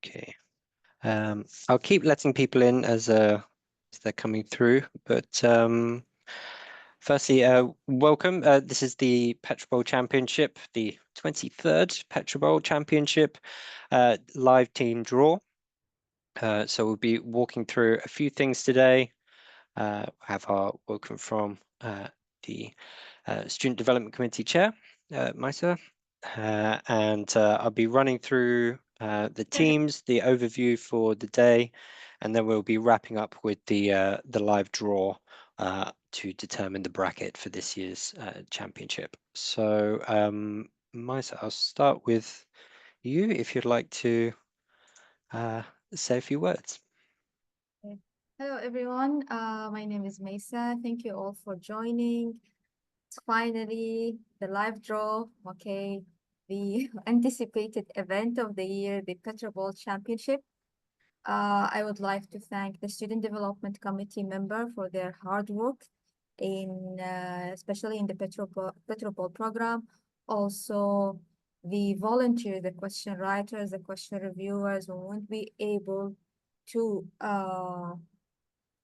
Okay. I'll keep letting people in as they're coming through, but firstly, welcome. This is the PetroBowl Championship, the 23rd PetroBowl Championship live team draw. So we'll be walking through a few things today. Have our welcome from the Student Development Committee Chair, Maisa, and I'll be running through the teams, the overview for the day, and then we'll be wrapping up with the live draw to determine the bracket for this year's championship. So, Maisa, I'll start with you if you'd like to say a few words. Okay. Hello, everyone. My name is Mesa. Thank you all for joining. It's finally the live draw, okay, the anticipated event of the year, the PetroBowl Championship. I would like to thank the Student Development Committee member for their hard work in, especially in the PetroBowl program. Also, the volunteers, the question writers, the question reviewers who won't be able to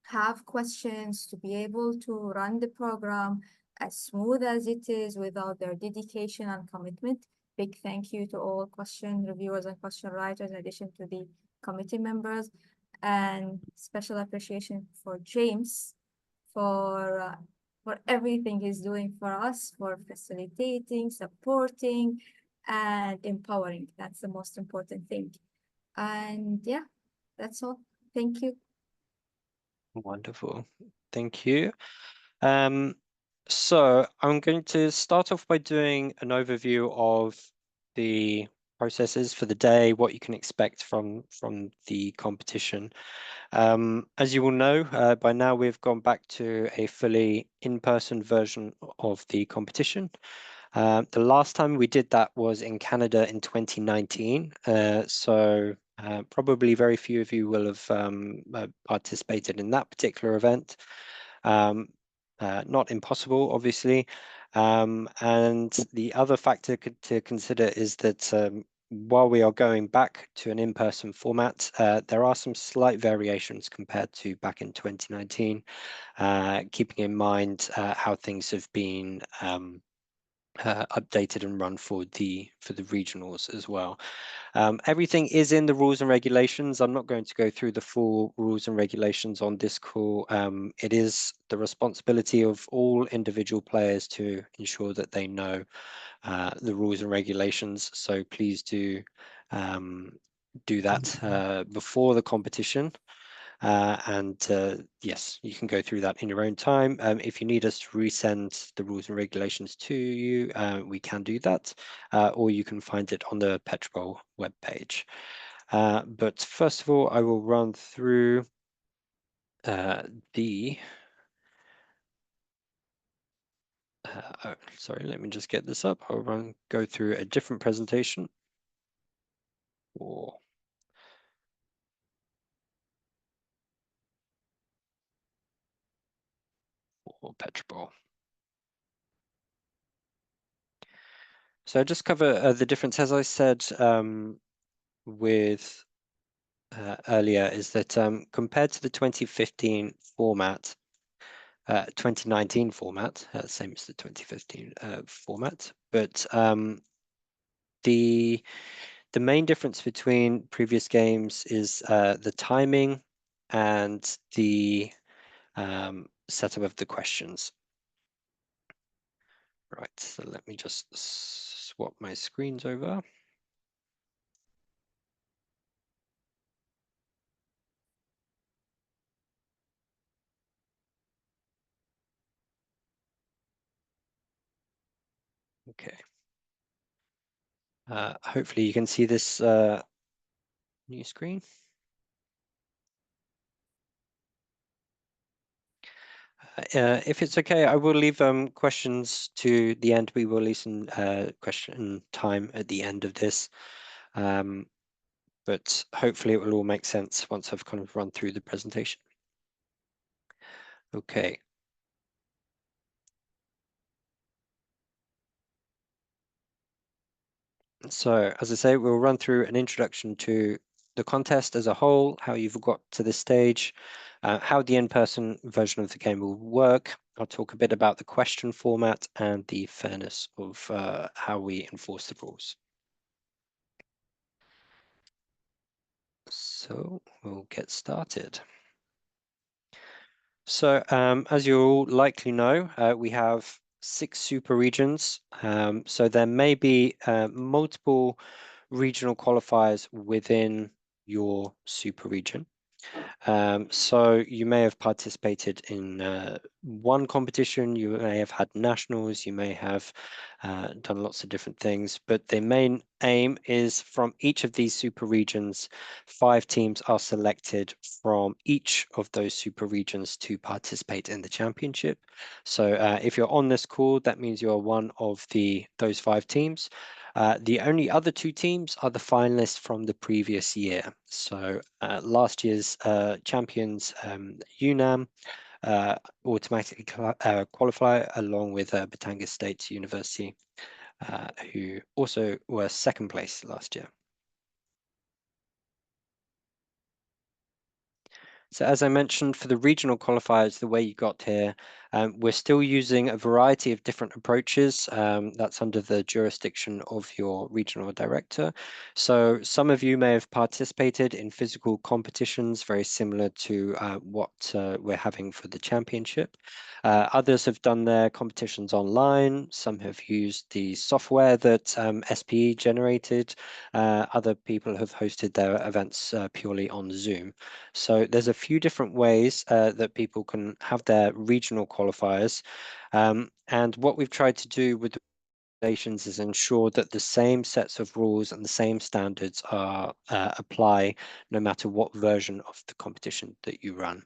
have questions, to be able to run the program as smooth as it is without their dedication and commitment. Big thank you to all question reviewers and question writers, in addition to the committee members, and special appreciation for James for everything he's doing for us, for facilitating, supporting, and empowering. That's the most important thing. And yeah, that's all. Thank you. Wonderful. Thank you. So I'm going to start off by doing an overview of the processes for the day, what you can expect from the competition. As you will know, by now we've gone back to a fully in-person version of the competition. The last time we did that was in Canada in 2019. So probably very few of you will have participated in that particular event. Not impossible, obviously. And the other factor to consider is that while we are going back to an in-person format, there are some slight variations compared to back in 2019, keeping in mind how things have been updated and run for the regionals as well. Everything is in the rules and regulations. I'm not going to go through the full rules and regulations on this call. It is the responsibility of all individual players to ensure that they know the rules and regulations. So please do that before the competition. Yes, you can go through that in your own time. If you need us to resend the rules and regulations to you, we can do that, or you can find it on the PetroBowl webpage. But first of all, I will run through sorry, let me just get this up. I'll go through a different presentation for PetroBowl. So I just cover the difference, as I said, with earlier, is that compared to the 2015 format, 2019 format, same as the 2015 format, but the main difference between previous games is the timing and the setup of the questions. Right, so let me just swap my screens over. Okay. Hopefully you can see this new screen. If it's okay, I will leave questions to the end. We will leave some question time at the end of this. But hopefully it will all make sense once I've kind of run through the presentation. Okay. So as I say, we'll run through an introduction to the contest as a whole, how you've got to this stage, how the in-person version of the game will work. I'll talk a bit about the question format and the fairness of how we enforce the rules. So we'll get started. So as you all likely know, we have 6 super regions. So there may be multiple regional qualifiers within your super region. So you may have participated in one competition, you may have had nationals, you may have done lots of different things, but the main aim is from each of these super regions, 5 teams are selected from each of those super regions to participate in the championship. So if you're on this call, that means you're one of those 5 teams. The only other 2 teams are the finalists from the previous year. So last year's champions, UNAM, automatically qualify along with Batangas State University, who also were 2nd place last year. So as I mentioned, for the regional qualifiers, the way you got here, we're still using a variety of different approaches. That's under the jurisdiction of your regional director. So some of you may have participated in physical competitions very similar to what we're having for the championship. Others have done their competitions online. Some have used the software that SPE generated. Other people have hosted their events purely on Zoom. So there's a few different ways that people can have their regional qualifiers. And what we've tried to do with the regulations is ensure that the same sets of rules and the same standards are apply no matter what version of the competition that you run.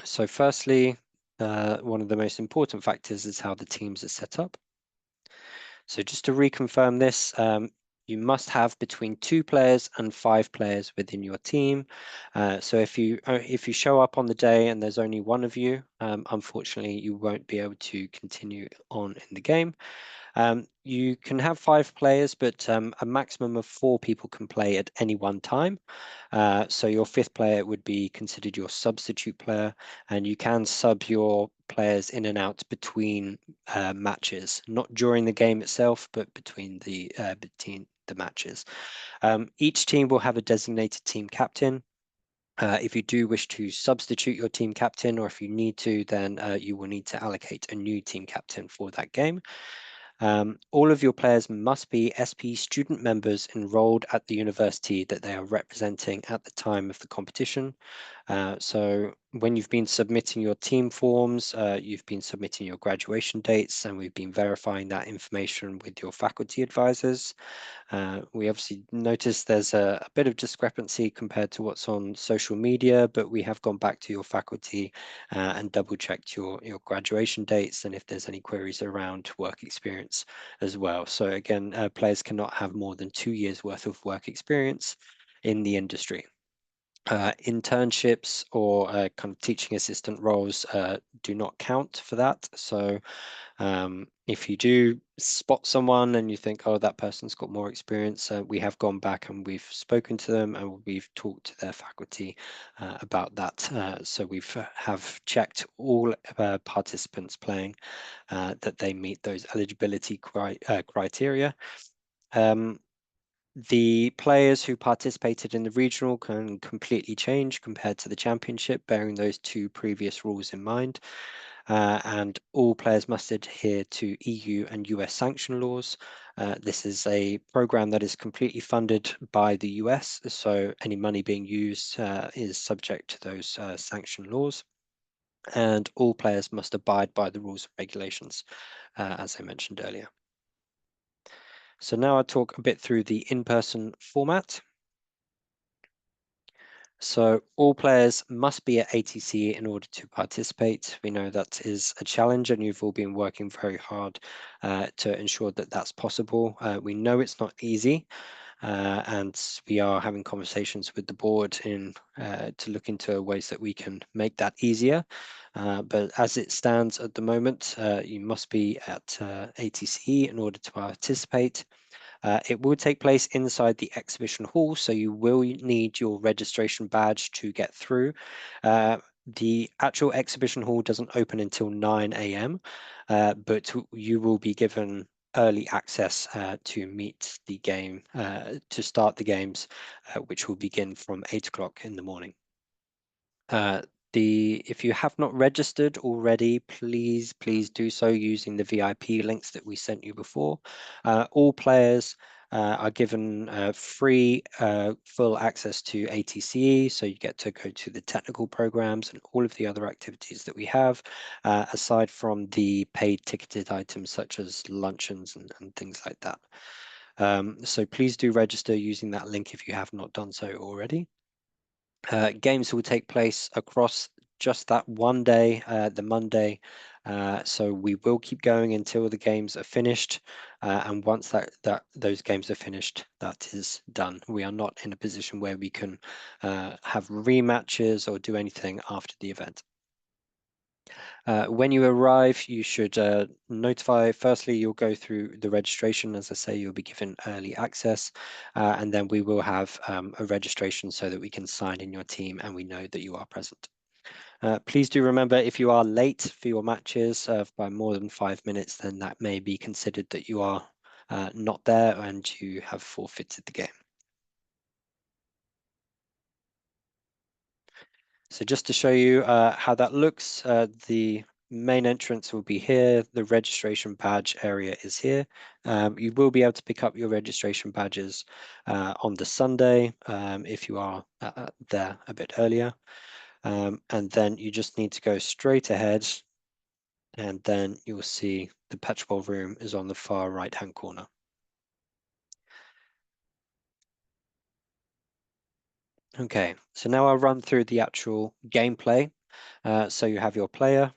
So firstly, one of the most important factors is how the teams are set up. So just to reconfirm this, you must have between 2 players and 5 players within your team. So if you show up on the day and there's only one of you, unfortunately, you won't be able to continue on in the game. You can have 5 players, but a maximum of 4 people can play at any one time. So your 5th player would be considered your substitute player, and you can sub your players in and out between matches, not during the game itself, but between the matches. Each team will have a designated team captain. If you do wish to substitute your team captain, or if you need to, then you will need to allocate a new team captain for that game. All of your players must be SP student members enrolled at the university that they are representing at the time of the competition. So when you've been submitting your team forms, you've been submitting your graduation dates, and we've been verifying that information with your faculty advisors. We obviously noticed there's a bit of discrepancy compared to what's on social media, but we have gone back to your faculty and double checked your graduation dates and if there's any queries around work experience as well. So again, players cannot have more than 2 years worth of work experience in the industry. Internships or kind of teaching assistant roles do not count for that. So if you do spot someone and you think, oh, that person's got more experience, we have gone back and we've spoken to them and we've talked to their faculty about that. So we've have checked all participants playing that they meet those eligibility criteria. The players who participated in the regional can completely change compared to the championship, bearing those 2 previous rules in mind. And all players must adhere to EU and US sanction laws. This is a program that is completely funded by the US, so any money being used is subject to those sanction laws. And all players must abide by the rules and regulations, as I mentioned earlier. So now I'll talk a bit through the in-person format. So all players must be at ATCE in order to participate. We know that is a challenge and you've all been working very hard to ensure that that's possible. We know it's not easy and we are having conversations with the board to look into ways that we can make that easier. But as it stands at the moment, you must be at ATCE in order to participate. It will take place inside the exhibition hall, so you will need your registration badge to get through. The actual exhibition hall doesn't open until 9 a.m., but you will be given early access to meet the game, to start the games, which will begin from 8 o'clock in the morning. If you have not registered already, please do so using the VIP links that we sent you before. All players are given free full access to ATCE, so you get to go to the technical programs and all of the other activities that we have, aside from the paid ticketed items such as luncheons and things like that. So please do register using that link if you have not done so already. Games will take place across just that one day, the Monday. So we will keep going until the games are finished. And once those games are finished, that is done. We are not in a position where we can have rematches or do anything after the event. When you arrive, you should notify. Firstly, you'll go through the registration. As I say, you'll be given early access, and then we will have a registration so that we can sign in your team and we know that you are present. Please do remember, if you are late for your matches by more than 5 minutes, then that may be considered that you are not there and you have forfeited the game. So just to show you how that looks, the main entrance will be here. The registration badge area is here. You will be able to pick up your registration badges on the Sunday if you are there a bit earlier. And then you just need to go straight ahead, and then you'll see the PetroBowl room is on the far right-hand corner. Okay, so now I'll run through the actual gameplay. So you have your player.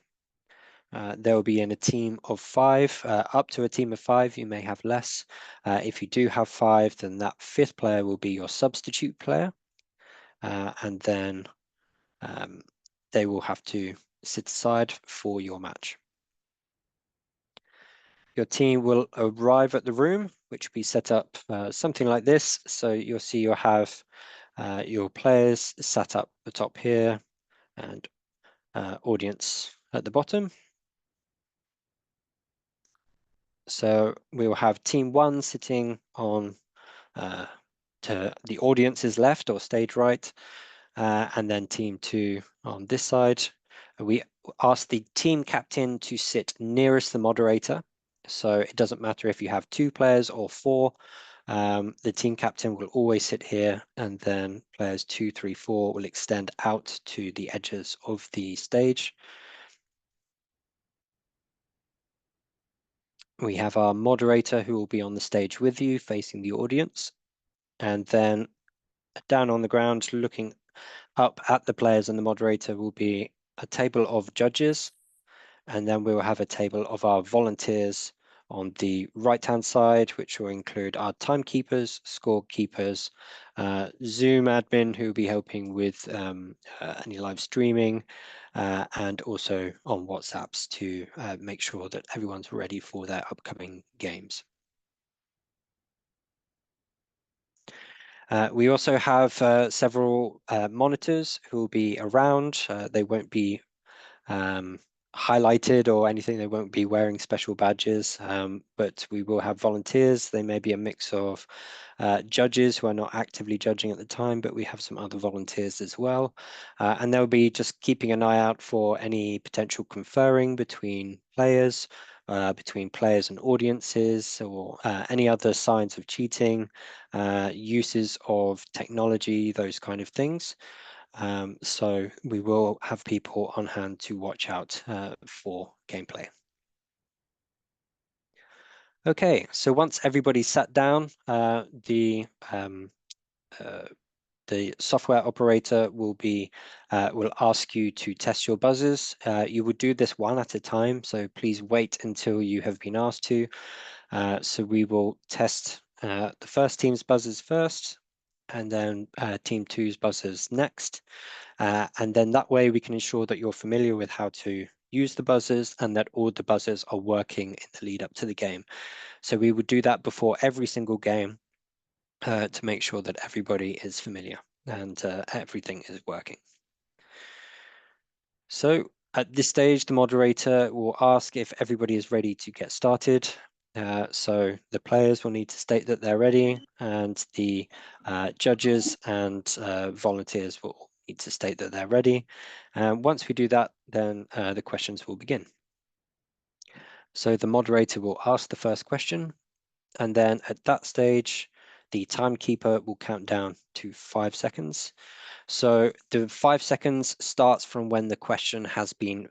There will be in a team of 5, up to a team of 5. You may have less. If you do have 5, then that 5th player will be your substitute player. And then they will have to sit aside for your match. Your team will arrive at the room, which will be set up something like this. So you'll see you'll have your players sat up the top here and audience at the bottom. So we will have team 1 sitting on to the audience's left or stage right, and then team 2 on this side. We ask the team captain to sit nearest the moderator. So it doesn't matter if you have 2 players or 4. The team captain will always sit here, and then players 2, 3, 4 will extend out to the edges of the stage. We have our moderator who will be on the stage with you, facing the audience. And then down on the ground, looking up at the players and the moderator, will be a table of judges. And then we will have a table of our volunteers on the right-hand side, which will include our timekeepers, scorekeepers, Zoom admin who will be helping with any live streaming, and also on WhatsApps to make sure that everyone's ready for their upcoming games. We also have several monitors who will be around. They won't be highlighted or anything. They won't be wearing special badges, but we will have volunteers. They may be a mix of judges who are not actively judging at the time, but we have some other volunteers as well. And they'll be just keeping an eye out for any potential conferring between players and audiences, or any other signs of cheating, uses of technology, those kind of things. So we will have people on hand to watch out for gameplay. Okay, so once everybody's sat down, the software operator will ask you to test your buzzers. You will do this one at a time, so please wait until you have been asked to. So we will test the first team's buzzers first, and then team 2's buzzers next. And then that way we can ensure that you're familiar with how to use the buzzers and that all the buzzers are working in the lead up to the game. So we would do that before every single game to make sure that everybody is familiar and everything is working. So at this stage, the moderator will ask if everybody is ready to get started. So the players will need to state that they're ready, and the judges and volunteers will need to state that they're ready. And once we do that, then the questions will begin. So the moderator will ask the first question, and then at that stage, the timekeeper will count down to 5 seconds. So the 5 seconds starts from when the question has been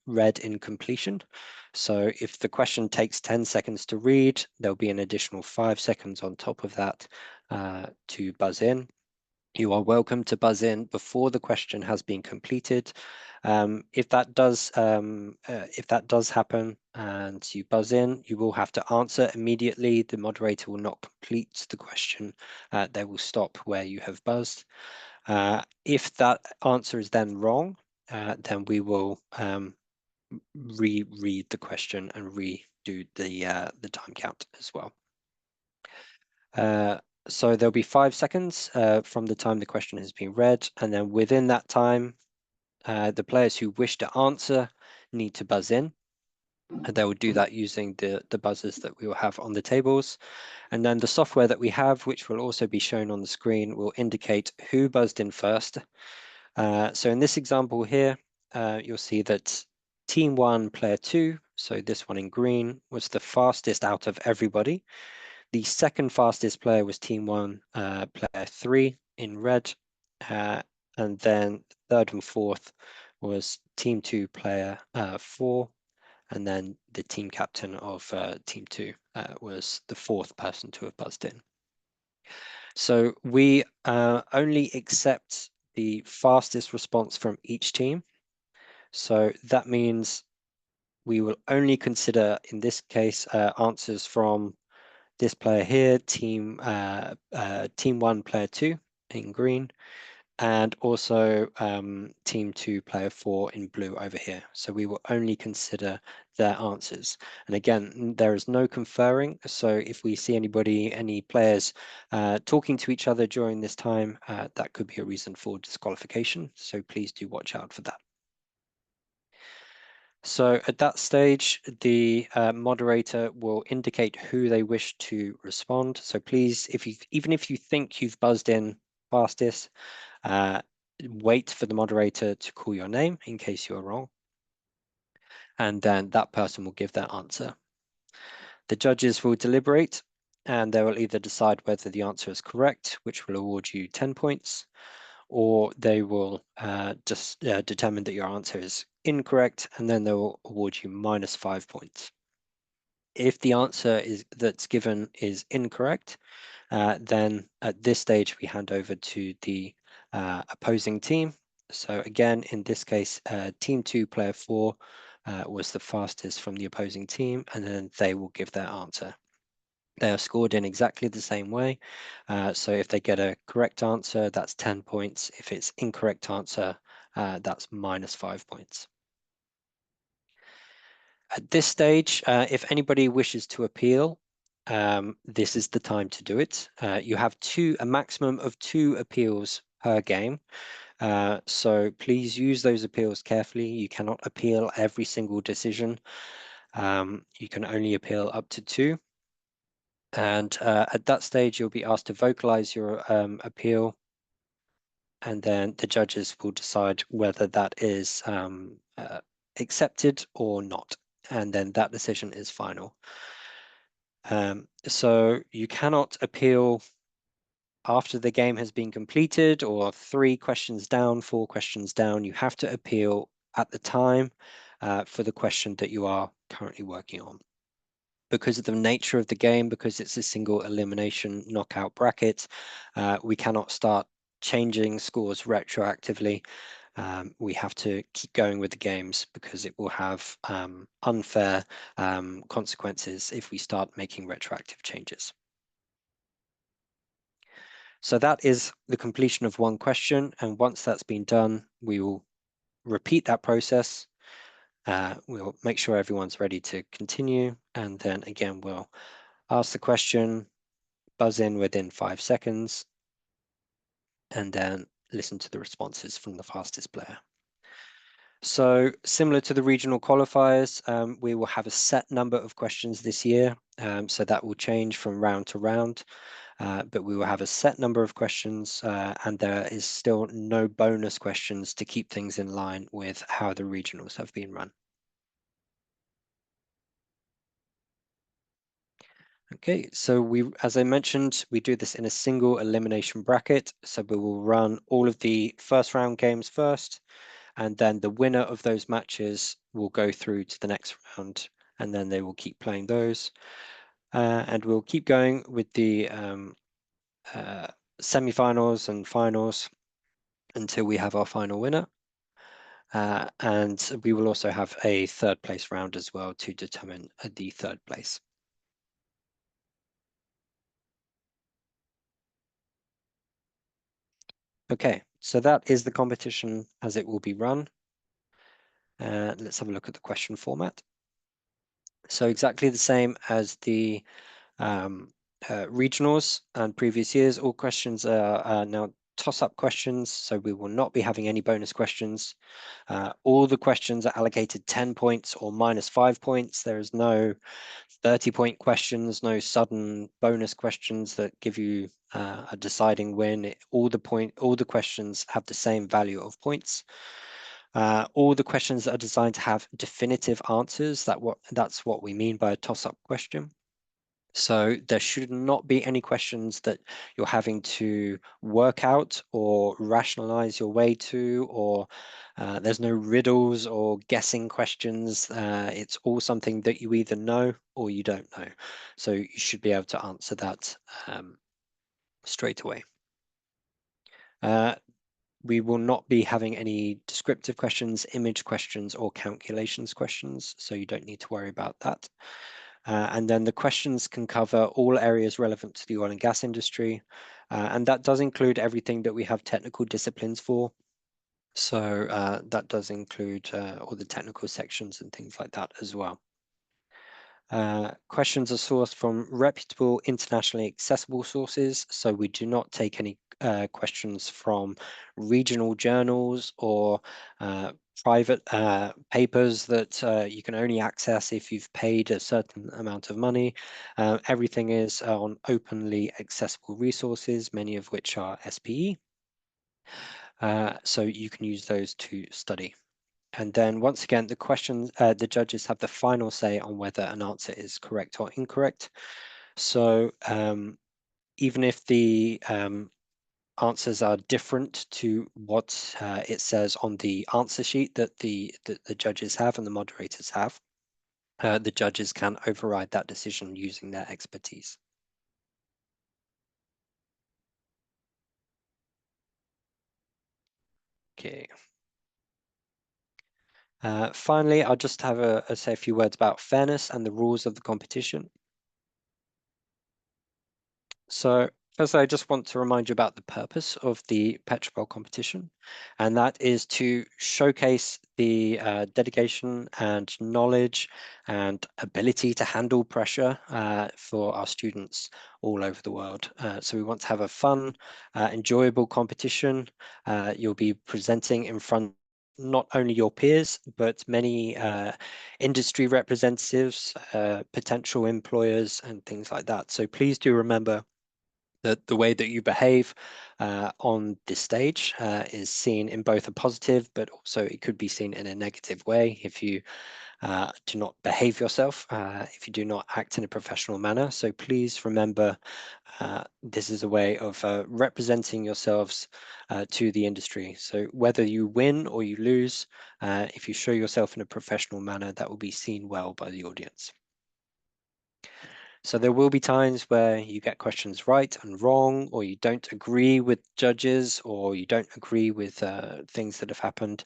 read in completion. So if the question takes 10 seconds to read, there'll be an additional 5 seconds on top of that to buzz in. You are welcome to buzz in before the question has been completed. If that does happen and you buzz in, you will have to answer immediately. The moderator will not complete the question. They will stop where you have buzzed. If that answer is then wrong, then we will reread the question and redo the time count as well. So there'll be 5 seconds from the time the question has been read, and then within that time, the players who wish to answer need to buzz in. And they will do that using the buzzers that we will have on the tables. And then the software that we have, which will also be shown on the screen, will indicate who buzzed in first. So in this example here, you'll see that Team 1, Player 2, so this one in green, was the fastest out of everybody. The second fastest player was Team 1, Player 3 in red. And then third and fourth was Team 2, Player 4. And then the team captain of Team 2 was the fourth person to have buzzed in. So we only accept the fastest response from each team. So that means we will only consider, in this case, answers from this player here, Team 1, Player 2 in green, and also Team 2, Player 4 in blue over here. So we will only consider their answers. And again, there is no conferring. So if we see any players talking to each other during this time, that could be a reason for disqualification. So please do watch out for that. So at that stage, the moderator will indicate who they wish to respond. So please, even if you think you've buzzed in fastest, wait for the moderator to call your name in case you're wrong. And then that person will give their answer. The judges will deliberate, and they will either decide whether the answer is correct, which will award you 10 points, or they will just determine that your answer is incorrect, and then they will award you -5 points. If the answer that's given is incorrect, then at this stage we hand over to the opposing team. So again, in this case, Team 2, Player 4 was the fastest from the opposing team, and then they will give their answer. They are scored in exactly the same way. So if they get a correct answer, that's 10 points. If it's incorrect answer, that's -5 points. At this stage, if anybody wishes to appeal, this is the time to do it. You have a maximum of 2 appeals per game. So please use those appeals carefully. You cannot appeal every single decision. You can only appeal up to 2. And at that stage, you'll be asked to vocalize your appeal, and then the judges will decide whether that is accepted or not, and then that decision is final. So you cannot appeal after the game has been completed, or 3 questions down, 4 questions down. You have to appeal at the time for the question that you are currently working on. Because of the nature of the game, because it's a single elimination knockout bracket, we cannot start changing scores retroactively. We have to keep going with the games because it will have unfair consequences if we start making retroactive changes. So that is the completion of one question, and once that's been done, we will repeat that process. we'll make sure everyone's ready to continue, and then again we'll ask the question, buzz in within 5 seconds, and then listen to the responses from the fastest player. So similar to the regional qualifiers, we will have a set number of questions this year, so that will change from round to round, but we will have a set number of questions, and there is still no bonus questions to keep things in line with how the regionals have been run. Okay, so as I mentioned, we do this in a single elimination bracket. So we will run all of the first round games first, and then the winner of those matches will go through to the next round, and then they will keep playing those. And we'll keep going with the semi-finals and finals until we have our final winner. And we will also have a third place round as well to determine the third place. Okay, so that is the competition as it will be run. Let's have a look at the question format. So exactly the same as the regionals and previous years, all questions are now toss-up questions, so we will not be having any bonus questions. All the questions are allocated 10 points or -5 points. There is no 30-point questions, no sudden bonus questions that give you a deciding win. All the questions have the same value of points. All the questions are designed to have definitive answers. That's what we mean by a toss-up question. So there should not be any questions that you're having to work out or rationalize your way to, or there's no riddles or guessing questions. It's all something that you either know or you don't know. So you should be able to answer that straight away. We will not be having any descriptive questions, image questions, or calculations questions, so you don't need to worry about that. And then the questions can cover all areas relevant to the oil and gas industry. And that does include everything that we have technical disciplines for. So that does include all the technical sections and things like that as well. Questions are sourced from reputable, internationally accessible sources, so we do not take any questions from regional journals or private papers that you can only access if you've paid a certain amount of money. Everything is on openly accessible resources, many of which are SPE, so you can use those to study. And then once again, the judges have the final say on whether an answer is correct or incorrect. So even if the answers are different to what it says on the answer sheet that the judges have and the moderators have, the judges can override that decision using their expertise. Okay. Finally, I'll just have say a few words about fairness and the rules of the competition. So first, I just want to remind you about the purpose of the PetroBowl competition, and that is to showcase the dedication and knowledge and ability to handle pressure for our students all over the world. So we want to have a fun, enjoyable competition. You'll be presenting in front not only your peers, but many industry representatives, potential employers, and things like that. So please do remember that the way that you behave on this stage is seen in both a positive, but also it could be seen in a negative way if you do not behave yourself, if you do not act in a professional manner. So please remember this is a way of representing yourselves to the industry. So whether you win or you lose, if you show yourself in a professional manner, that will be seen well by the audience. So there will be times where you get questions right and wrong, or you don't agree with judges, or you don't agree with things that have happened.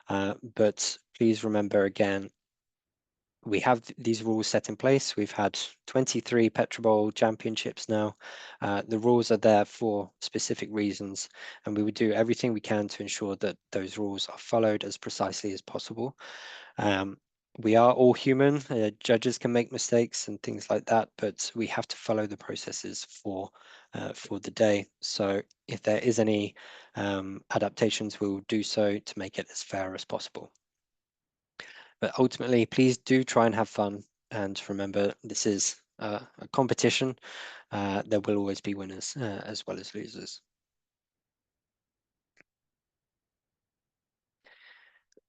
But please remember again, we have these rules set in place. We've had 23 PetroBowl championships now. The rules are there for specific reasons, and we would do everything we can to ensure that those rules are followed as precisely as possible. we are all human. Judges can make mistakes and things like that, but we have to follow the processes for the day. So if there is any adaptations, we will do so to make it as fair as possible. But ultimately, please do try and have fun. And remember, this is a competition. There will always be winners as well as losers.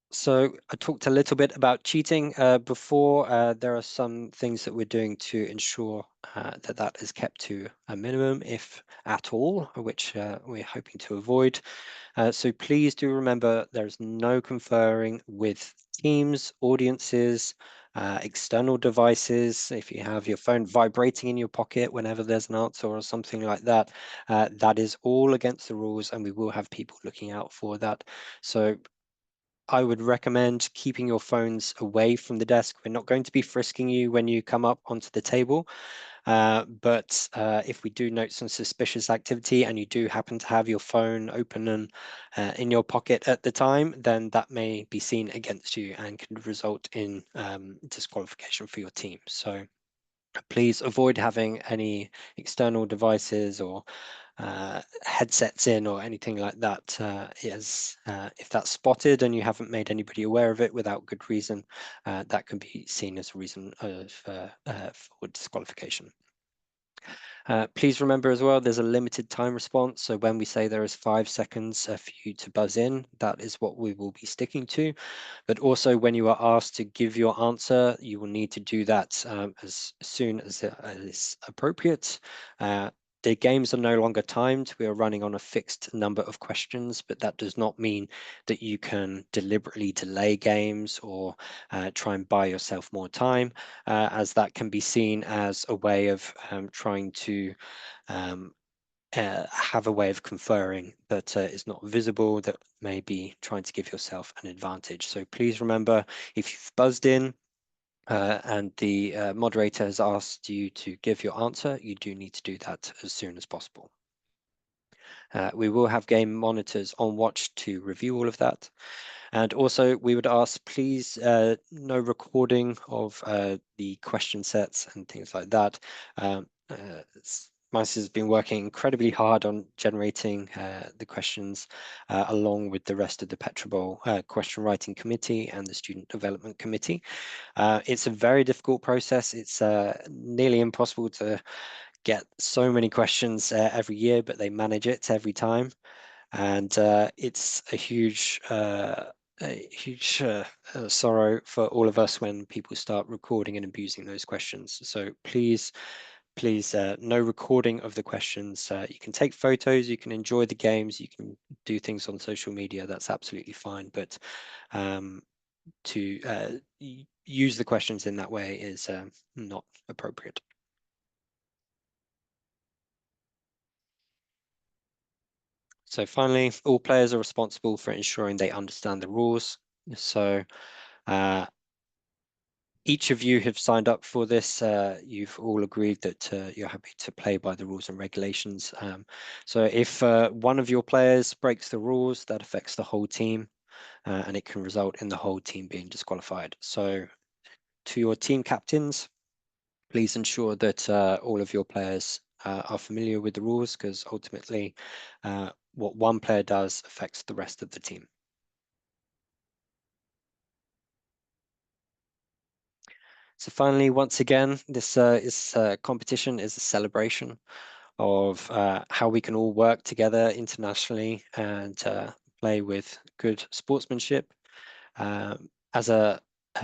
So I talked a little bit about cheating before. There are some things that we're doing to ensure that that is kept to a minimum, if at all, which we're hoping to avoid. So please do remember there's no conferring with teams, audiences, external devices. If you have your phone vibrating in your pocket whenever there's an answer or something like that, that is all against the rules, and we will have people looking out for that. So I would recommend keeping your phones away from the desk. We're not going to be frisking you when you come up onto the table, but if we do note some suspicious activity and you do happen to have your phone open and in your pocket at the time, then that may be seen against you and can result in disqualification for your team. So please avoid having any external devices or headsets in or anything like that. If that's spotted and you haven't made anybody aware of it without good reason, that can be seen as a reason for disqualification. Please remember as well, there's a limited time response. So when we say there is 5 seconds for you to buzz in, that is what we will be sticking to. But also when you are asked to give your answer, you will need to do that as soon as it is appropriate. The games are no longer timed. We are running on a fixed number of questions, but that does not mean that you can deliberately delay games or try and buy yourself more time, as that can be seen as a way of trying to have a way of conferring that is not visible, that may be trying to give yourself an advantage. So please remember, if you've buzzed in and the moderator has asked you to give your answer, you do need to do that as soon as possible. We will have game monitors on watch to review all of that. And also we would ask, please, no recording of the question sets and things like that. Mice has been working incredibly hard on generating the questions along with the rest of the PetroBowl question writing committee and the student development committee. It's a very difficult process. It's nearly impossible to get so many questions every year, but they manage it every time. And it's a huge sorrow for all of us when people start recording and abusing those questions. So please, no recording of the questions. You can take photos, you can enjoy the games, you can do things on social media, that's absolutely fine. But to use the questions in that way is not appropriate. So finally, all players are responsible for ensuring they understand the rules. So each of you have signed up for this. You've all agreed that you're happy to play by the rules and regulations. So if one of your players breaks the rules, that affects the whole team, and it can result in the whole team being disqualified. So to your team captains, please ensure that all of your players are familiar with the rules, because ultimately what one player does affects the rest of the team. So finally, once again, this competition is a celebration of how we can all work together internationally and play with good sportsmanship. As a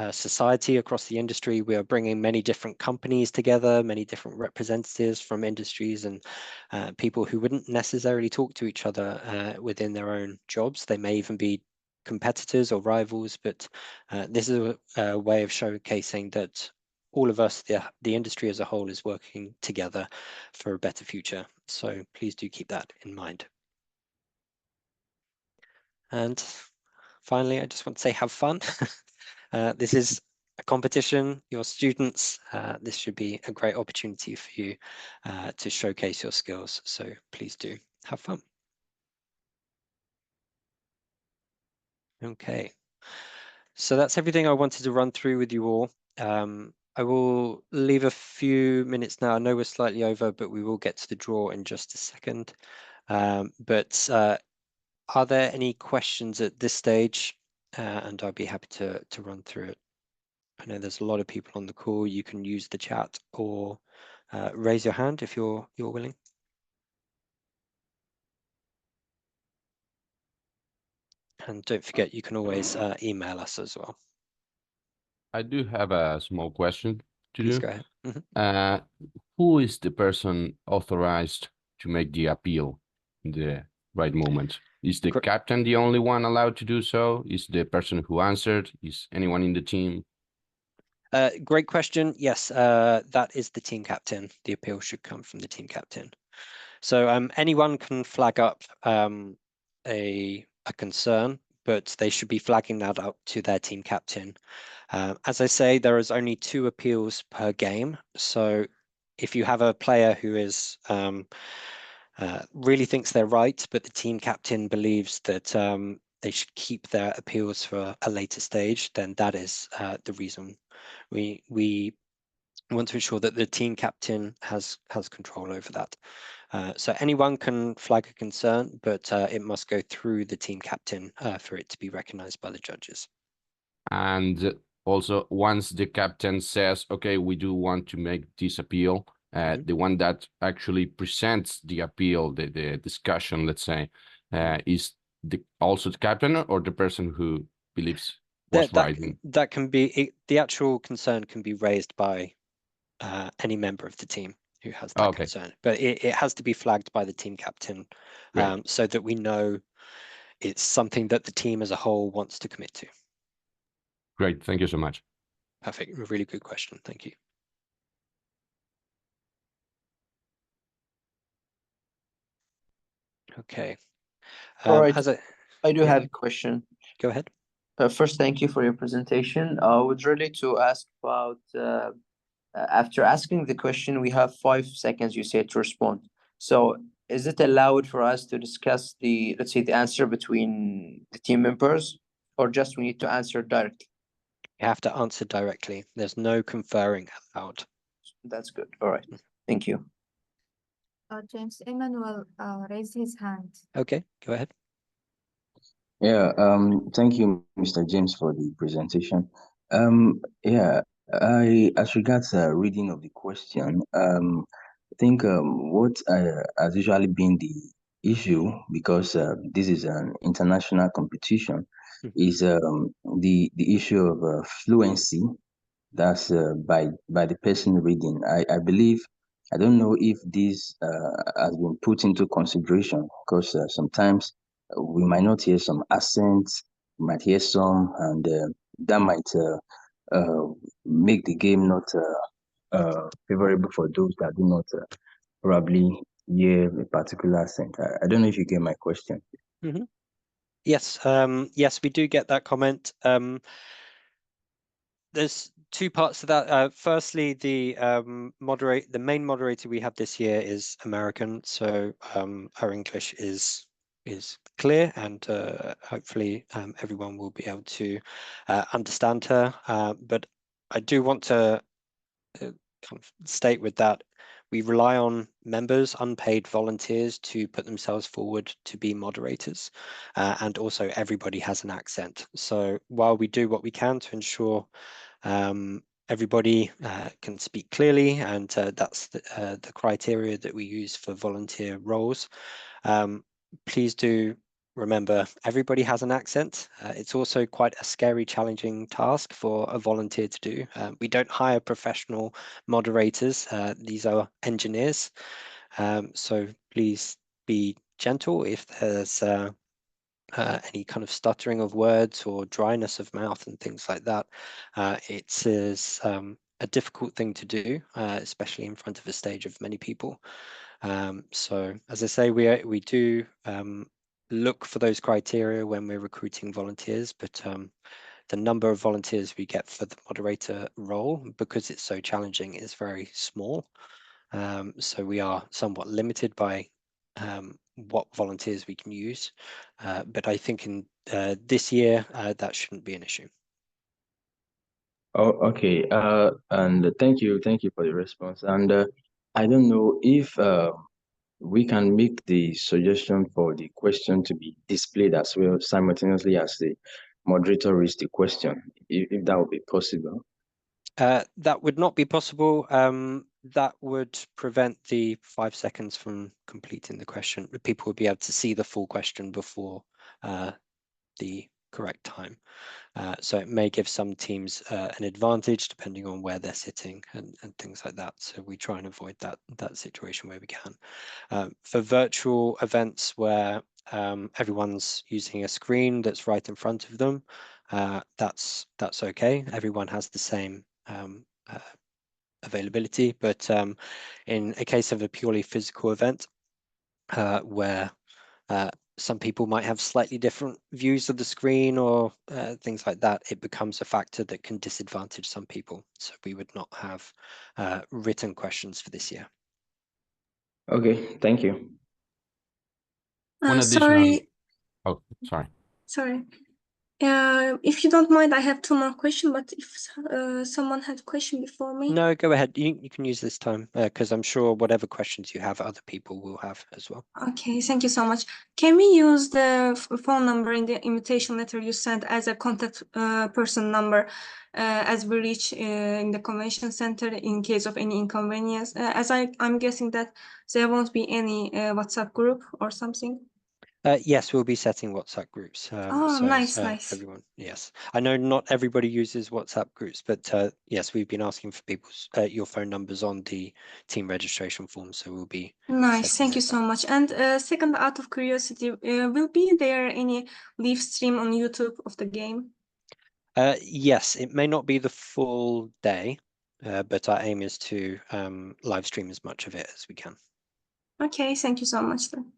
society across the industry, we are bringing many different companies together, many different representatives from industries, and people who wouldn't necessarily talk to each other within their own jobs. They may even be competitors or rivals, but this is a way of showcasing that all of us, the industry as a whole, is working together for a better future. So please do keep that in mind. And finally, I just want to say, have fun. This is a competition, your students. This should be a great opportunity for you to showcase your skills. So please do have fun. Okay. So that's everything I wanted to run through with you all. I will leave a few minutes now. I know we're slightly over, but we will get to the draw in just a second. But are there any questions at this stage? And I'll be happy to run through it. I know there's a lot of people on the call. You can use the chat or raise your hand if you're willing. And don't forget, you can always email us as well. I do have a small question to Please do. go ahead. Who is the person authorized to make the appeal in the right moment? Is the captain the only one allowed to do so? Is the person who answered? Is anyone in the team? Great question. Yes, that is the team captain. The appeal should come from the team captain. So anyone can flag up a concern, but they should be flagging that up to their team captain. As I say, there is only 2 appeals per game. So if you have a player who is really thinks they're right, but the team captain believes that they should keep their appeals for a later stage, then that is the reason we want to ensure that the team captain has control over that. So anyone can flag a concern, but it must go through the team captain for it to be recognized by the judges. And also, once the captain says, okay, we do want to make this appeal, the one that actually presents the appeal, the discussion, let's say, is also the captain or the person who believes was right? That can be, the actual concern can be raised by any member of the team who has that concern, but it has to be flagged by the team captain so that we know it's something that the team as a whole wants to commit to. Great, thank you so much. Perfect, a really good question, thank you. Okay. All right, I do have a question. Go ahead. First, thank you for your presentation. I would really to ask about, after asking the question, we have 5 seconds, you said, to respond. So is it allowed for us to discuss the, let's say, the answer between the team members, or just we need to answer directly? You have to answer directly. There's no conferring allowed. That's good. All right. Thank you. James Emmanuel raised his hand. Okay, go ahead. Yeah, thank you, Mr. James, for the presentation. Yeah, as regards reading of the question, I think what has usually been the issue, because this is an international competition, is the issue of fluency. That's by the person reading. I believe, I don't know if this has been put into consideration, because sometimes we might not hear some accents, we might hear some, and that might make the game not favorable for those that do not probably hear a particular accent. I don't know if you get my question. Yes, yes, we do get that comment. There's 2 parts to that. Firstly, the main moderator we have this year is American, so our English is clear, and hopefully everyone will be able to understand her. But I do want to kind of state with that, we rely on members, unpaid volunteers, to put themselves forward to be moderators, and also everybody has an accent. So while we do what we can to ensure everybody can speak clearly, and that's the criteria that we use for volunteer roles, please do remember everybody has an accent. It's also quite a scary, challenging task for a volunteer to do. We don't hire professional moderators. These are engineers. So please be gentle if there's any kind of stuttering of words or dryness of mouth and things like that. It is a difficult thing to do, especially in front of a stage of many people. So as I say, we do look for those criteria when we're recruiting volunteers, but the number of volunteers we get for the moderator role, because it's so challenging, is very small. So we are somewhat limited by what volunteers we can use. But I think in this year, that shouldn't be an issue. Oh, okay. And thank you for the response. And I don't know if we can make the suggestion for the question to be displayed as well simultaneously as the moderator reads the question, if that would be possible. That would not be possible. That would prevent the 5 seconds from completing the question. People would be able to see the full question before the correct time. So it may give some teams an advantage depending on where they're sitting and things like that. So we try and avoid that situation where we can. For virtual events where everyone's using a screen that's right in front of them, that's okay. Everyone has the same availability, but in a case of a purely physical event where some people might have slightly different views of the screen or things like that, it becomes a factor that can disadvantage some people. So we would not have written questions for this year. Okay, thank you. One additional. Sorry. Oh, sorry. Sorry. If you don't mind, I have two more questions, but if someone had a question before me. No, go ahead. You can use this time because I'm sure whatever questions you have, other people will have as well. Okay, thank you so much. Can we use the phone number in the invitation letter you sent as a contact person number as we reach in the convention center in case of any inconvenience? As I'm guessing that there won't be any WhatsApp group or something. Yes, we'll be setting WhatsApp groups. Oh, So nice, nice. everyone, yes. I know not everybody uses WhatsApp groups, but yes, we've been asking for people's your phone numbers on the team registration form, so we'll be Nice, setting thank you those so up. much. And second, out of curiosity, will be there any live stream on YouTube of the game? Yes, it may not be the full day, but our aim is to live stream as much of it as we can. Okay, thank you so much then.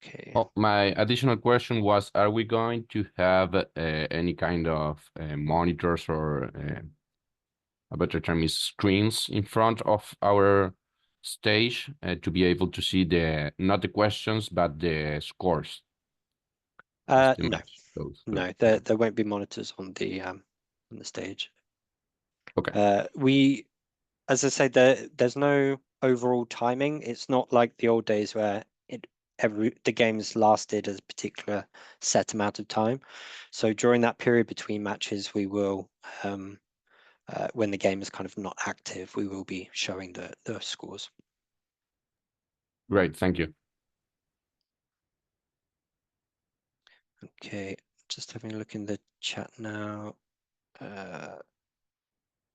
Okay. Oh, my additional question was, are we going to have any kind of monitors or a better term is screens in front of our stage to be able to see not the questions, but the scores? as the No, match goes through? no, there won't be monitors on the stage. Okay. We, as I say, there's no overall timing. It's not like the old days where the games lasted a particular set amount of time. So during that period between matches, we will, when the game is kind of not active, we will be showing the scores. Great, thank you. Okay, just having a look in the chat now.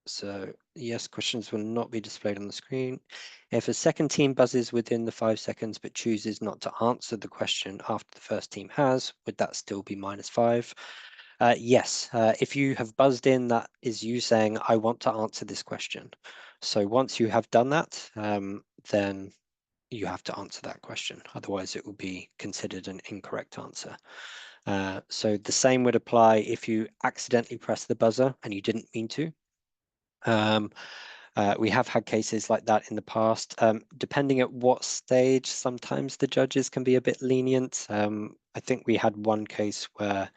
So yes, questions will not be displayed on the screen. If a second team buzzes within the 5 seconds but chooses not to answer the question after the first team has, would that still be -5? Yes, if you have buzzed in, that is you saying, I want to answer this question. So once you have done that, then you have to answer that question. Otherwise, it will be considered an incorrect answer. So the same would apply if you accidentally press the buzzer and you didn't mean to. We have had cases like that in the past. Depending at what stage, sometimes the judges can be a bit lenient. I think we had one case where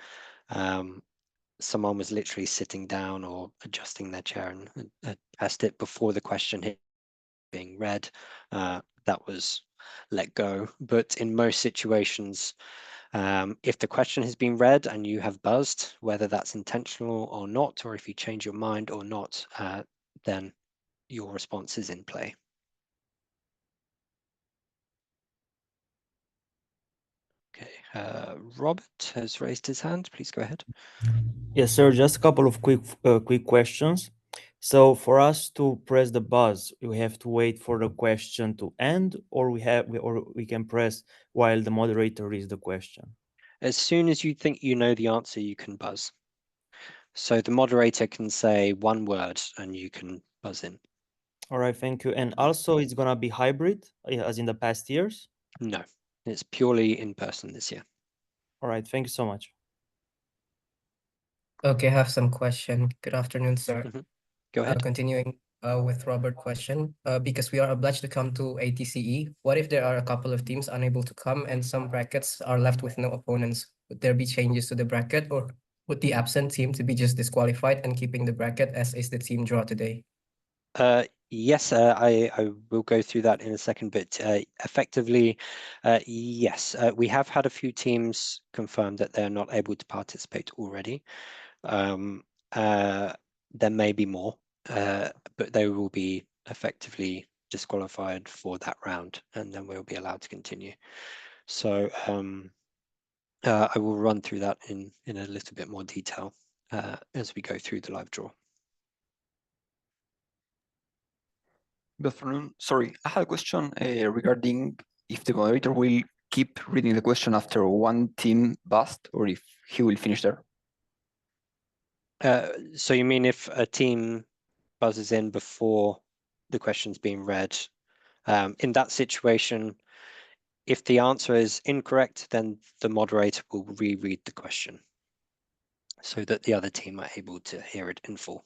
someone was literally sitting down or adjusting their chair and pressed it before the question hit being read. That was let go. But in most situations, if the question has been read and you have buzzed, whether that's intentional or not, or if you change your mind or not, then your response is in play. Okay, Robert has raised his hand. Please go ahead. Yes, sir. Just a couple of quick questions. So for us to press the buzz, we have to wait for the question to end, or we can press while the moderator reads the question. As soon as you think you know the answer, you can buzz. So the moderator can say one word and you can buzz in. All right, thank you. And also it's gonna be hybrid, as in the past years? No, it's purely in person this year. All right, thank you so much. Okay, I have some question. Good afternoon, sir. Go ahead. Continuing with Robert question, because we are obliged to come to ATCE, what if there are a couple of teams unable to come and some brackets are left with no opponents? would there be changes to the bracket, or would the absent team to be just disqualified and keeping the bracket as is the team draw today? Yes, I will go through that in a second, but effectively, yes, we have had a few teams confirm that they're not able to participate already. There may be more, but they will be effectively disqualified for that round, and then we'll be allowed to continue. So I will run through that in a little bit more detail as we go through the live draw. Good afternoon. Sorry, I had a question regarding if the moderator will keep reading the question after one team bust, or if he will finish there. So you mean if a team buzzes in before the question's being read? In that situation, if the answer is incorrect, then the moderator will reread the question so that the other team are able to hear it in full.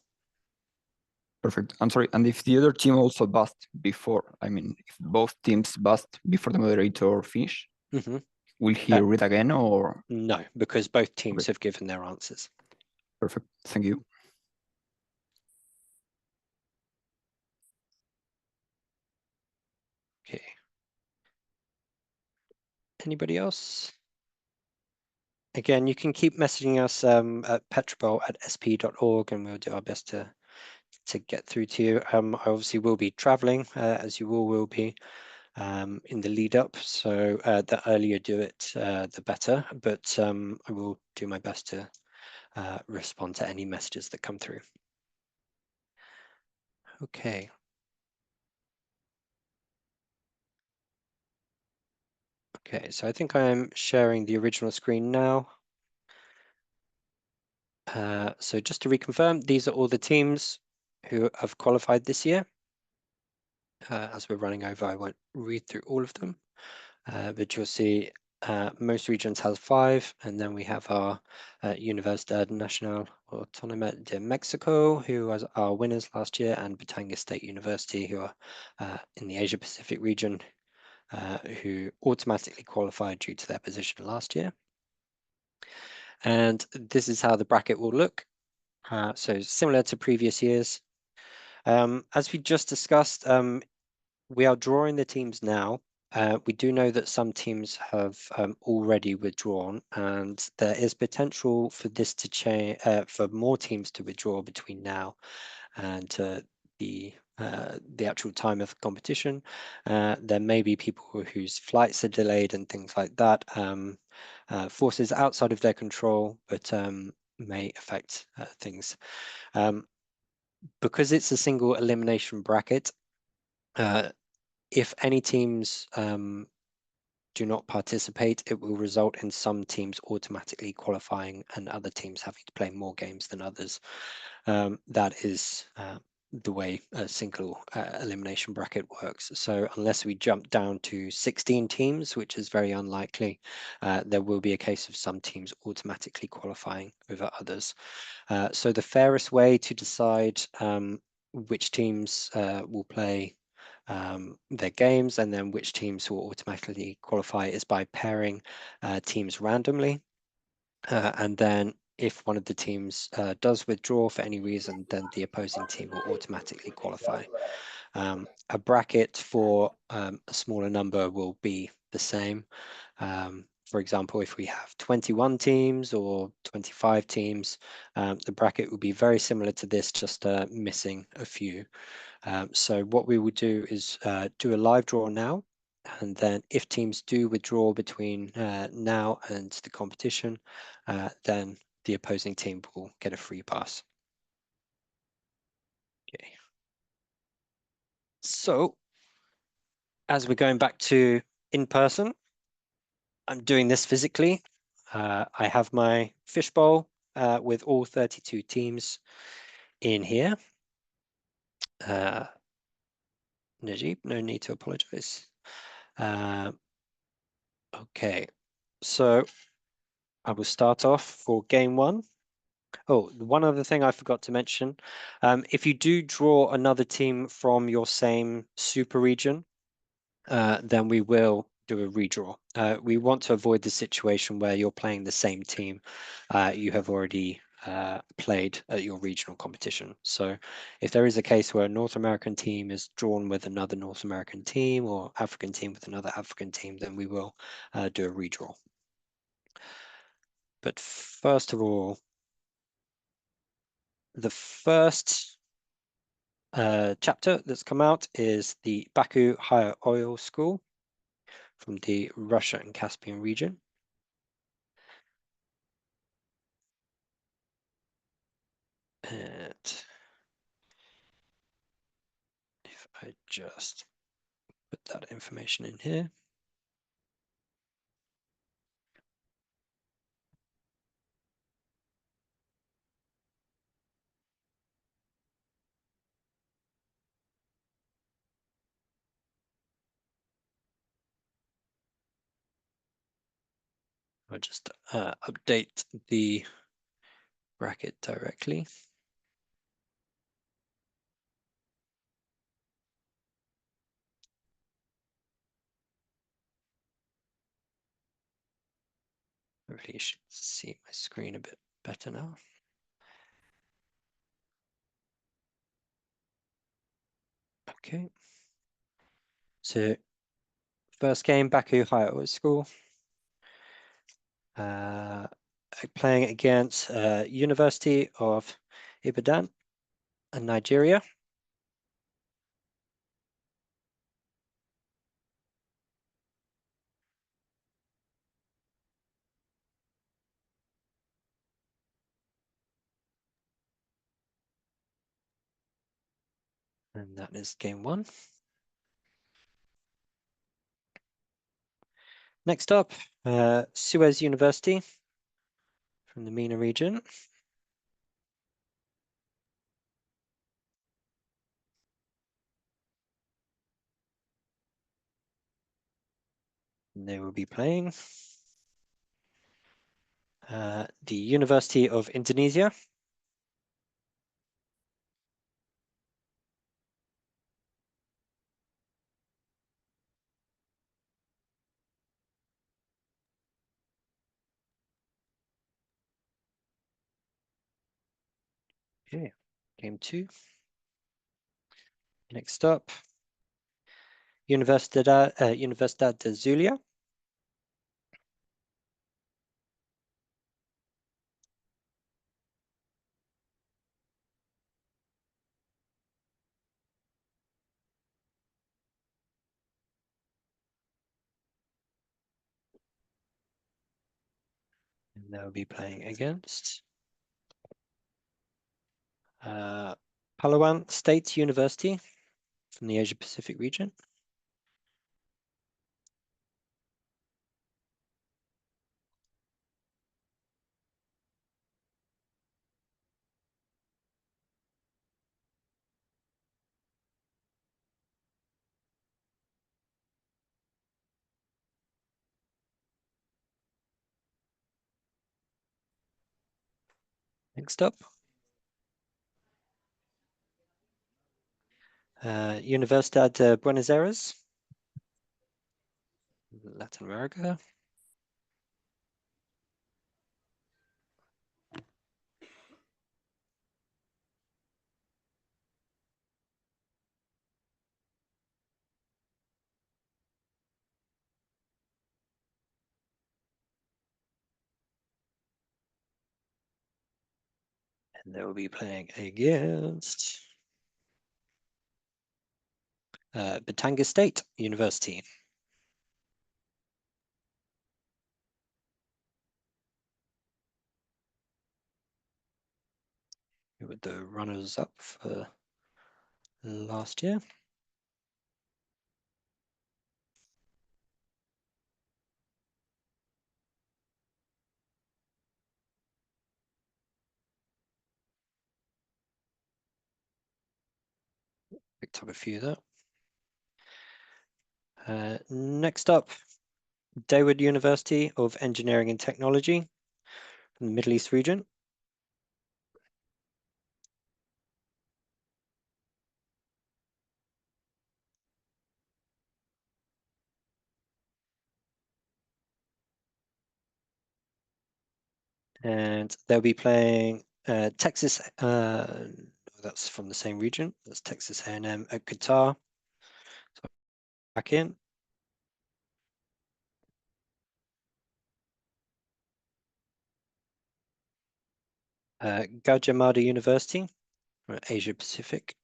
Perfect. I'm sorry. And if the other team also bust before, I mean, if both teams bust before the moderator finish, will he read again, or? No, because both teams have given their answers. Perfect. Thank you. Okay. Anybody else? Again, you can keep messaging us at PetroBowl@sp.org, and we'll do our best to get through to you. I obviously will be traveling, as you all will be, in the lead up. So the earlier you do it, the better. But I will do my best to respond to any messages that come through. Okay. Okay, so I think I'm sharing the original screen now. So just to reconfirm, these are all the teams who have qualified this year. As we're running over, I won't read through all of them, but you'll see most regions have 5, and then we have our Universidad Nacional Autónoma de Mexico, who was our winners last year, and Batanga State University, who are in the Asia Pacific region, who automatically qualified due to their position last year. And this is how the bracket will look. So similar to previous years. As we just discussed, we are drawing the teams now. We do know that some teams have already withdrawn, and there is potential for this to change, for more teams to withdraw between now and the actual time of the competition. There may be people whose flights are delayed and things like that. Forces outside of their control, but may affect things. Because it's a single elimination bracket, if any teams do not participate, it will result in some teams automatically qualifying and other teams having to play more games than others. That is the way a single elimination bracket works. So unless we jump down to 16 teams, which is very unlikely, there will be a case of some teams automatically qualifying over others. So the fairest way to decide which teams will play their games and then which teams will automatically qualify is by pairing teams randomly. And then if one of the teams does withdraw for any reason, then the opposing team will automatically qualify. A bracket for a smaller number will be the same. For example, if we have 21 teams or 25 teams, the bracket will be very similar to this, just missing a few. So what we will do is do a live draw now, and then if teams do withdraw between now and the competition, then the opposing team will get a free pass. Okay. So as we're going back to in person, I'm doing this physically. I have my fishbowl with all 32 teams in here. Najib, no need to apologize. Okay, so I will start off for game 1. Oh, one other thing I forgot to mention. If you do draw another team from your same super region, then we will do a redraw. We want to avoid the situation where you're playing the same team you have already played at your regional competition. So if there is a case where a North American team is drawn with another North American team or African team with another African team, then we will do a redraw. But first of all, the first chapter that's come out is the Baku Higher Oil School from the Russia and Caspian region. And if I just put that information in here. I'll just update the bracket directly. Hopefully you should see my screen a bit better now. Okay. So first game, Baku Higher Oil School. Playing against University of Ibadan in Nigeria. And that is game one. Next up, Suez University from the MENA region. And they will be playing the University of Indonesia. Okay, game two. Next up, Universidad de Zulia. And they'll be playing against Palawan State University from the Asia Pacific region. Next up, Universidad de Buenos Aires, Latin America. And they will be playing against Batanga State University. Who were the runners-up for last year. Picked up a few there. Next up, Dawood University of Engineering and Technology from the Middle East region. And they'll be playing Texas. That's from the same region. That's Texas A&M at Qatar. So back in. Gajah Mada University, Asia Pacific.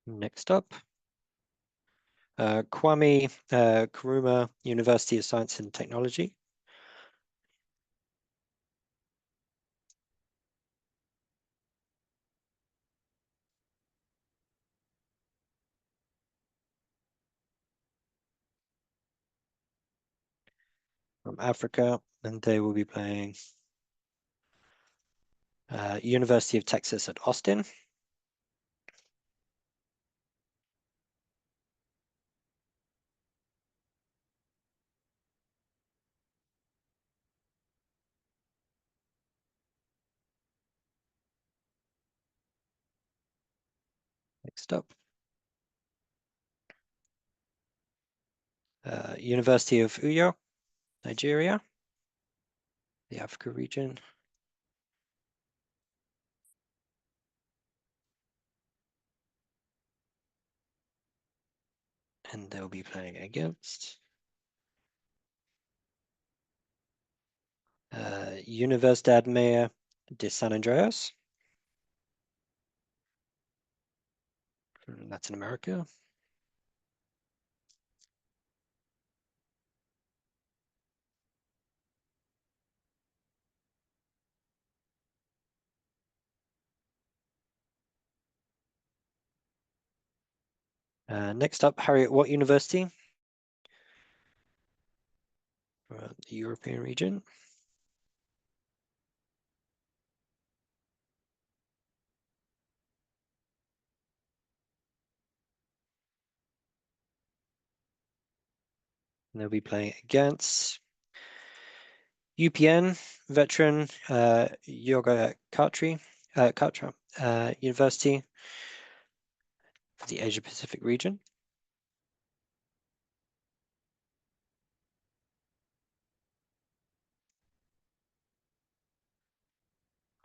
Next up, Kwame Nkrumah University of Science and Technology. From Africa, and they will be playing University of Texas at Austin. Next up, University of Uyo, Nigeria, the Africa region. And they'll be playing against Universidad Mayor de San Andreas from Latin America. Next up, Harriet Watt University, the European region. And they'll be playing against UPN veteran Yoga Khatri University for the Asia Pacific region.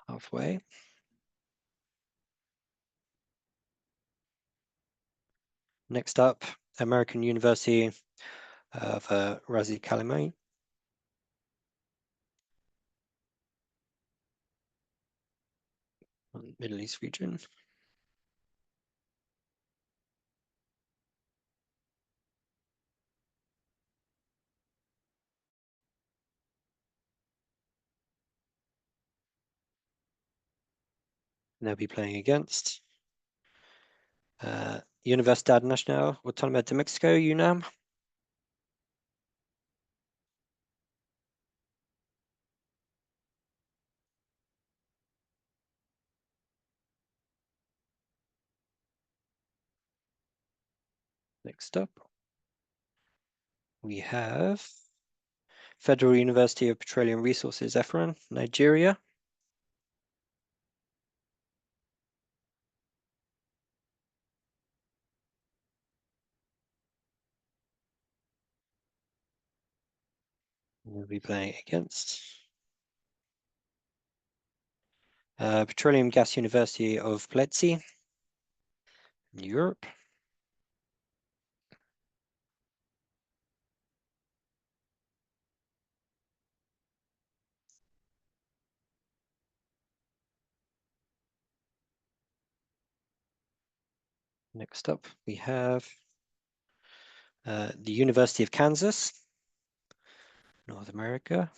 Halfway. Next up, American University of Razi Kalimani. Middle East region. And they'll be playing against Universidad Nacional Autónoma de Mexico, UNAM. Next up, we have Federal University of Petroleum Resources, Efron, Nigeria. We'll be playing against Petroleum Gas University of Pletsi, Europe. Next up, we have the University of Kansas, North America.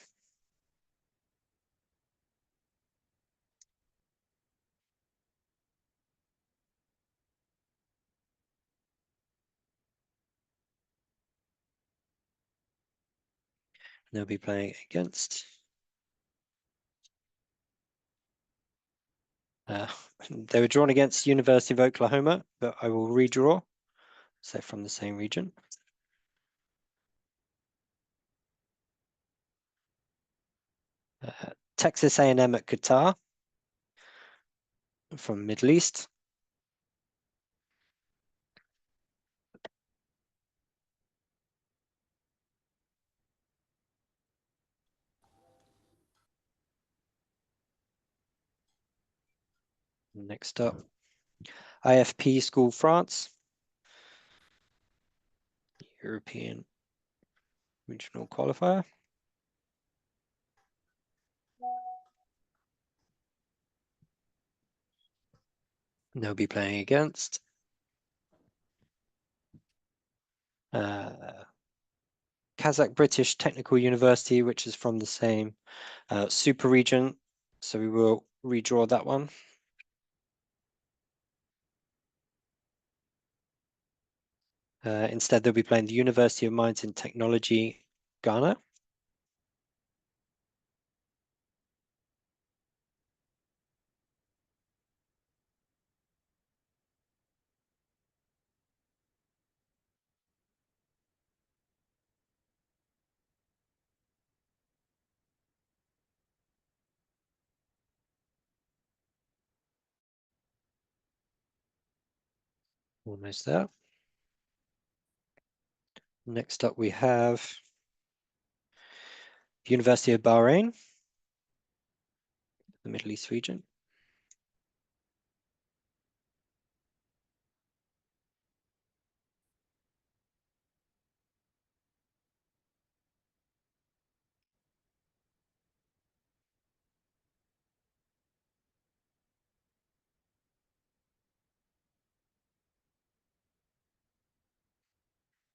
They'll be playing against they were drawn against University of Oklahoma, but I will redraw. So from the same region. Texas A&M at Qatar from Middle East. Next up, IFP School France, European Regional Qualifier. And they'll be playing against Kazakh British Technical University, which is from the same super region. So we will redraw that one. Instead, they'll be playing the University of Mines and Technology, Ghana. Almost there. Next up, we have University of Bahrain, the Middle East region.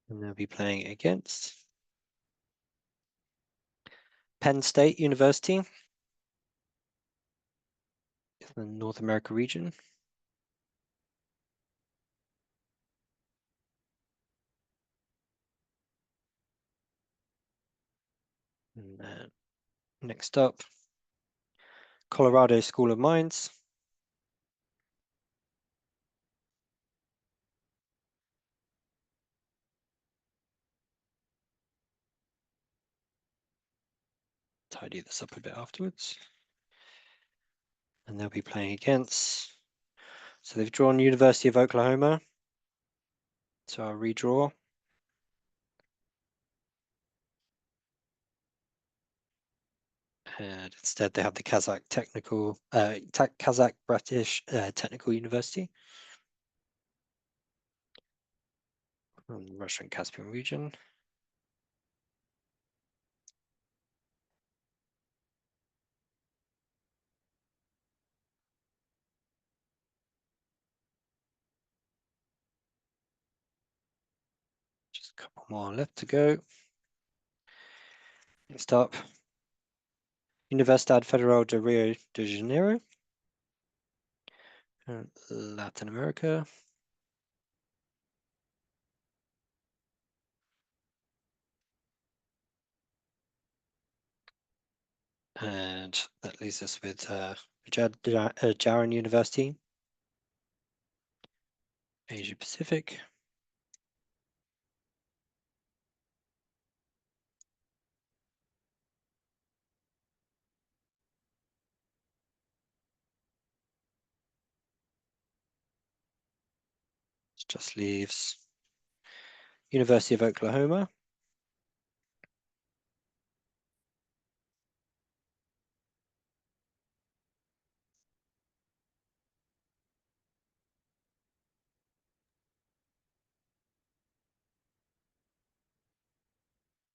And they'll be playing against Penn State University, the North America region. And then next up, Colorado School of Mines. Tidy this up a bit afterwards. And they'll be playing against, so they've drawn University of Oklahoma. So I'll redraw. And instead they have the Kazakh British Technical University from the Russian Caspian region. Just a couple more left to go. Next up, Universidad Federal de Rio de Janeiro, Latin America. And that leaves us with Jaran University, Asia Pacific. This just leaves University of Oklahoma.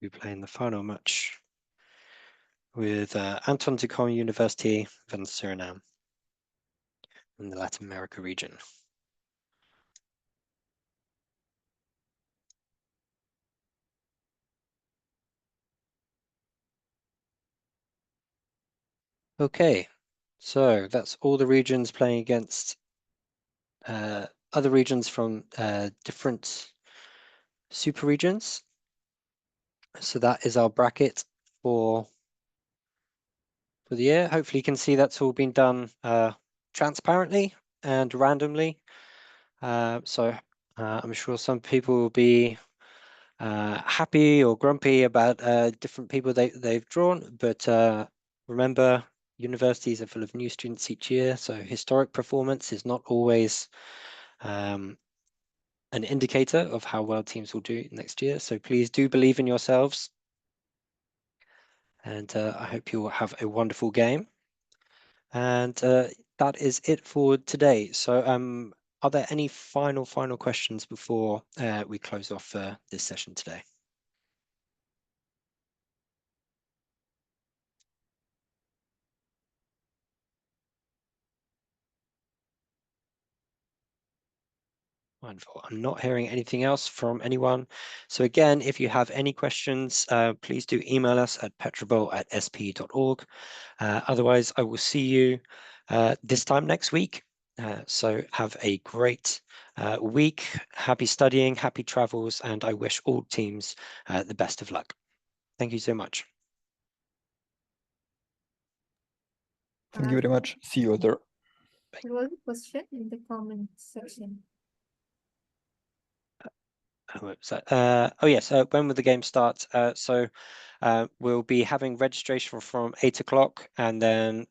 We're playing the final match with Anton Ticon University van Suriname in the Latin America region. Okay, so that's all the regions playing against other regions from different super regions. So that is our bracket for the year. Hopefully you can see that's all been done transparently and randomly. So I'm sure some people will be happy or grumpy about different people they've drawn, but remember, universities are full of new students each year, so historic performance is not always an indicator of how well teams will do next year. So please do believe in yourselves. And I hope you will have a wonderful game. And that is it for today. So are there any final questions before we close off this session today? Wonderful. I'm not hearing anything else from anyone. So again, if you have any questions, please do email us at petrobowl@sp.org. Otherwise, I will see you this time next week. So have a great week. Happy studying, happy travels, and I wish all teams the best of luck. Thank you so much. Thank you very much. See you there. There was a question in the comment section. Oh yes, when will the game start? So we'll be having registration from 8 o'clock, and then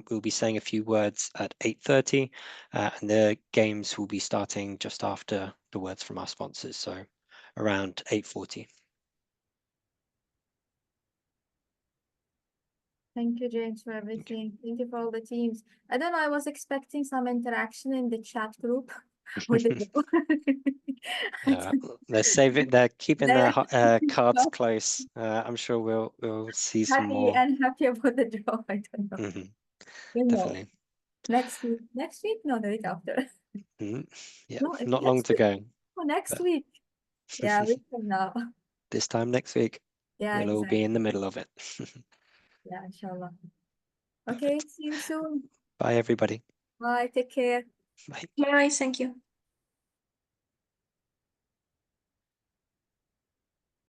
we'll be saying a few words at 8:30, and the games will be starting just after the words from our sponsors, so around 8:40. Thank you, James, for everything. Thank you for all the teams. I don't know, I was expecting some interaction in the chat group. They're saving. They're keeping their cards No. close. I'm sure we'll see some Happy more. and happy about the draw. I don't know. You know. Definitely. Next week? No, the week after. Yeah, No, it's not long next to week. go. Oh, next But week. Yeah, a week from now. this time next week, Yeah, we'll all be in the exactly. middle of it. Yeah, inshallah. Okay, see you soon. Bye, everybody. Bye, take care. Bye. Bye, thank you.